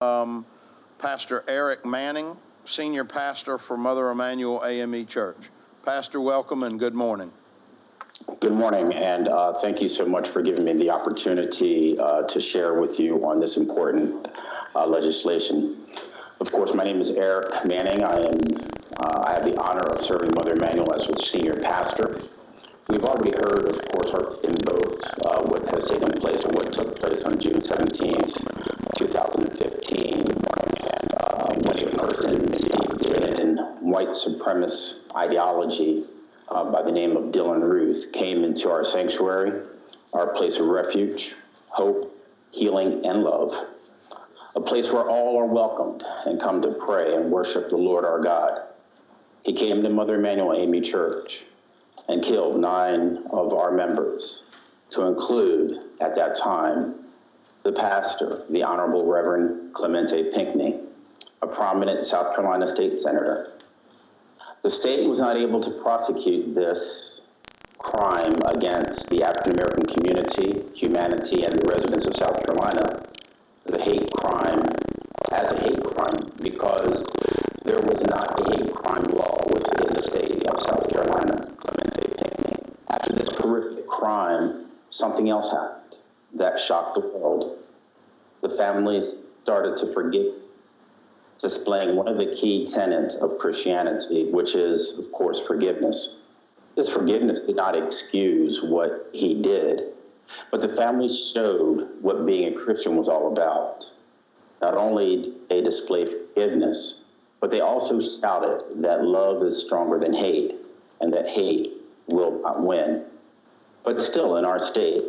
Pastor Eric Manning, Senior Pastor for Mother Emanuel AME Church. Pastor, welcome and good morning. Good morning, and thank you so much for giving me the opportunity to share with you on this important legislation. Of course, my name is Eric Manning. I have the honor of serving Mother Emanuel as the senior pastor. We've already heard, of course, in both what has taken place or what took place on June 17th, 2015. And when a person steeped in white supremacist ideology by the name of Dylan Ruth came into our sanctuary, our place of refuge, hope, healing, and love, a place where all are welcomed and come to pray and worship the Lord our God. He came to Mother Emanuel AME Church and killed 9 of our members, to include, at that time, the pastor, the Honorable Reverend Clemente Pinckney, a prominent South Carolina state senator. The state was not able to prosecute this crime against the African American community, humanity, and the residents of South Carolina as a hate crime because there was not a hate crime law within the state of South Carolina. After this horrific crime, something else happened that shocked the world. The families started to forget, displaying one of the key tenets of Christianity, which is, of course, forgiveness. This forgiveness did not excuse what he did, but the families showed what being a Christian was all about. Not only did they display forgiveness, but they also shouted that love is stronger than hate and that hate will not win. But still, in our state,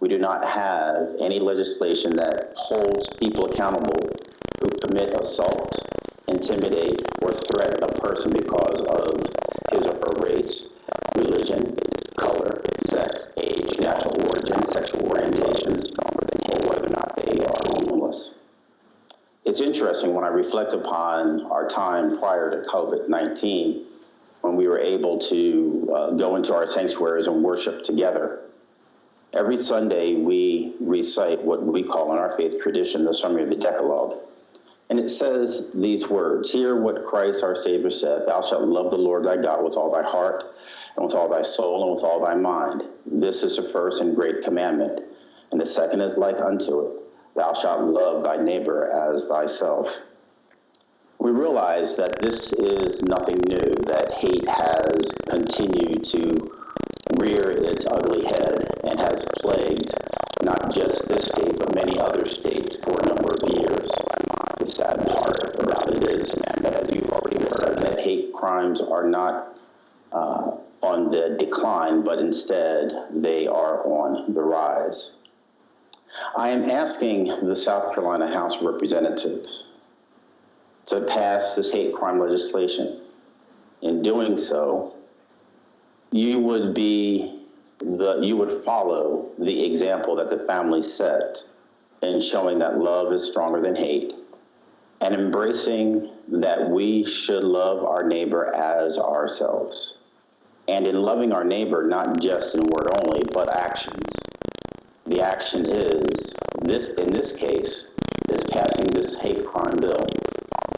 we do not have any legislation that holds people accountable who commit assault, intimidate, or threaten a person because of his or her race, religion, color, sex, age, national origin, sexual orientation, or whether or not they are homeless. It's interesting when I reflect upon our time prior to COVID-19, when we were able to go into our sanctuaries and worship together. Every Sunday, we recite what we call in our faith tradition the summary of the Decalogue. And it says these words, "Hear what Christ our Savior saith, thou shalt love the Lord thy God with all thy heart, and with all thy soul, and with all thy mind. This is the first and great commandment. And the second is like unto it, thou shalt love thy neighbor as thyself." We realize that this is nothing new, that hate has continued to rear its ugly head and has plagued not just this state, but many other states for a number of years. The sad part about it is, that as you've already heard, that hate crimes are not on the decline, but instead they are on the rise. I am asking the South Carolina House of Representatives to pass this hate crime legislation. In doing so, you would follow the example that the family set in showing that love is stronger than hate and embracing that we should love our neighbor as ourselves. And in loving our neighbor, not just in word only, but actions. The action is, in this case, is passing this hate crime bill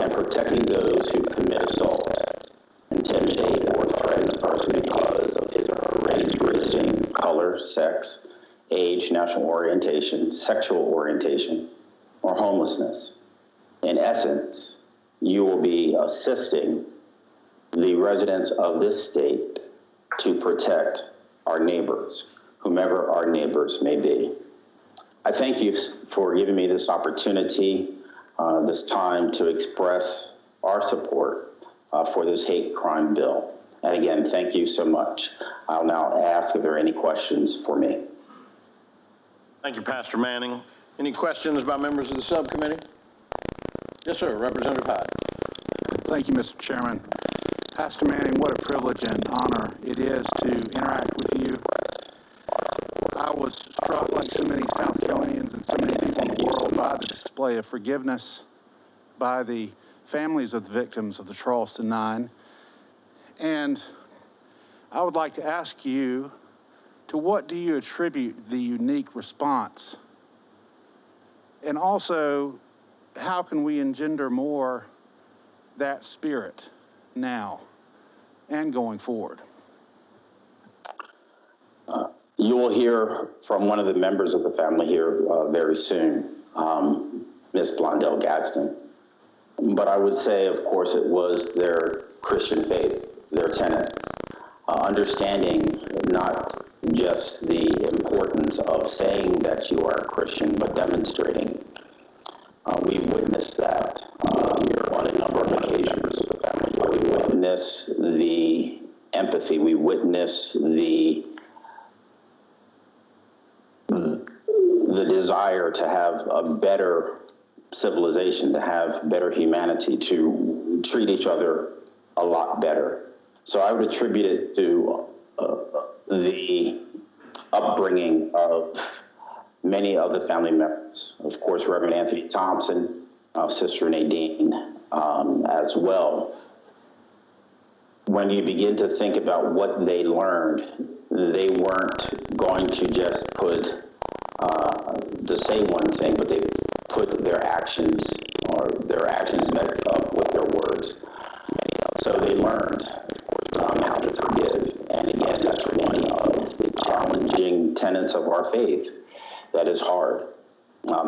and protecting those who commit assault, intimidate, or threaten a person because of his or her race, religion, color, sex, age, national orientation, sexual orientation, or homelessness. In essence, you will be assisting the residents of this state to protect our neighbors, whomever our neighbors may be. I thank you for giving me this opportunity, this time to express our support for this hate crime bill. And again, thank you so much. I'll now ask if there are any questions for me. Thank you, Pastor Manning. Any questions by members of the subcommittee? Yes, sir. Representative Hyde. Thank you, Mr. Chairman. Pastor Manning, what a privilege and honor it is to interact with you. I was struck, like so many South Carolinians and so many people in the world, by the display of forgiveness by the families of the victims of the Charleston Nine. And I would like to ask you, to what do you attribute the unique response? And also, how can we engender more that spirit now and going forward? You will hear from one of the members of the family here very soon, Miss Blondell Gadsden. But I would say, of course, it was their Christian faith, their tenets, understanding not just the importance of saying that you are a Christian, but demonstrating. We witnessed that on a number of occasions. We witnessed the empathy. We witnessed the desire to have a better civilization, to have better humanity, to treat each other a lot better. So I would attribute it to the upbringing of many of the family members. Of course, Reverend Anthony Thompson, Sister Nadine as well. When you begin to think about what they learned, they weren't going to just to say one thing, but they put their actions, or their actions met up with their words. So they learned how to forgive. And again, that's one of the challenging tenets of our faith. That is hard.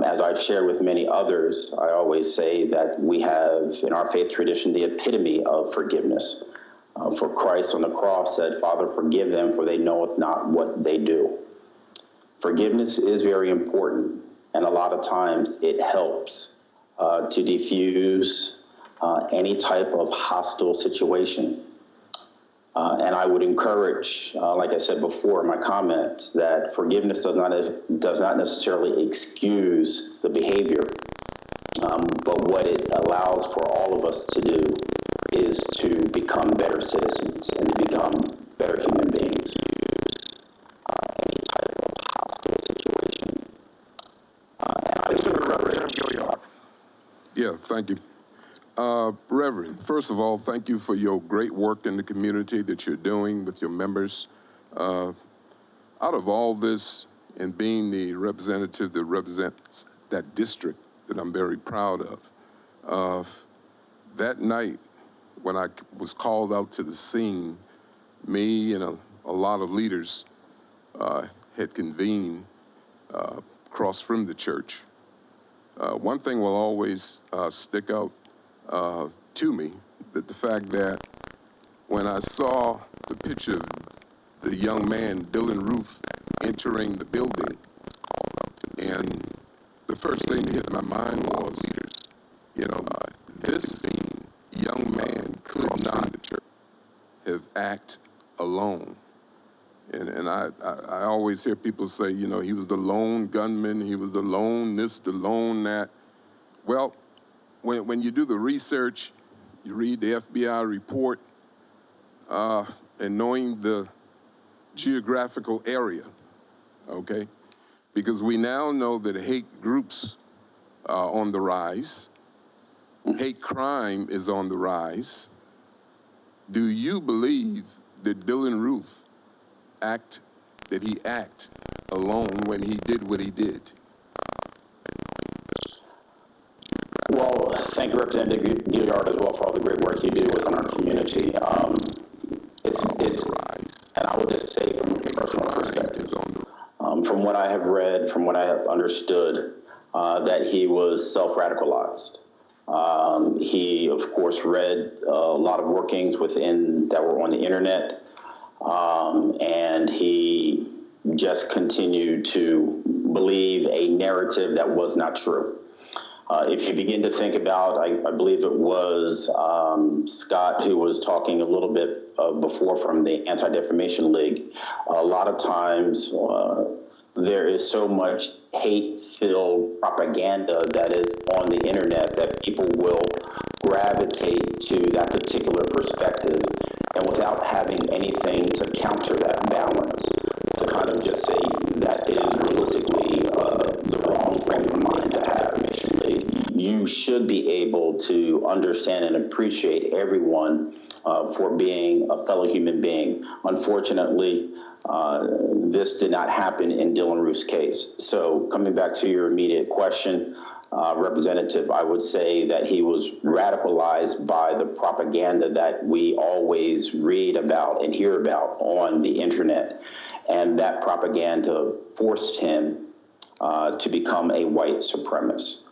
As I've shared with many others, I always say that we have in our faith tradition the epitome of forgiveness. For Christ on the cross said, "Father, forgive them, for they knoweth not what they do." Forgiveness is very important, and a lot of times it helps to diffuse any type of hostile situation. And I would encourage, like I said before in my comments, that forgiveness does not necessarily excuse the behavior, but what it allows for all of us to do is to become better citizens and to become better human beings. Any type of hostile situation. And I would Yeah, thank you. Reverend, first of all, thank you for your great work in the community that you're doing with your members. Out of all this, and being the representative that represents that district that I'm very proud of, that night when I was called out to the scene, me and a lot of leaders had convened across from the church. One thing will always stick out to me, that the fact that when I saw the picture of the young man, Dylan Roof, entering the building, and the first thing that hit my mind was, this young man could not have acted alone. And I always hear people say, he was the lone gunman, he was the lone this, the lone that. Well, when you do the research, you read the FBI report, and knowing the geographical area, okay? Because we now know that hate groups are on the rise. Hate crime is on the rise. Do you believe that Dylan Roof act alone when he did what he did? Well, thank you, Representative Gilliard, as well, for all the great work you do within our community. And I will just say from a personal perspective, from what I have read, from what I have understood, that he was self-radicalized. He, of course, read a lot of workings that were on the internet, and he just continued to believe a narrative that was not true. If you begin to think about, I believe it was Scott who was talking a little bit before from the Anti-Defamation League, a lot of times there is so much hate-filled propaganda that is on the internet that people will gravitate to that particular perspective, and without having anything to counter that balance, to kind of just say that is realistically the wrong frame of mind to have. You should be able to understand and appreciate everyone for being a fellow human being. Unfortunately, this did not happen in Dylan Roof's case. So coming back to your immediate question, representative, I would say that he was radicalized by the propaganda that we always read about and hear about on the internet. And that propaganda forced him to become a white supremacist.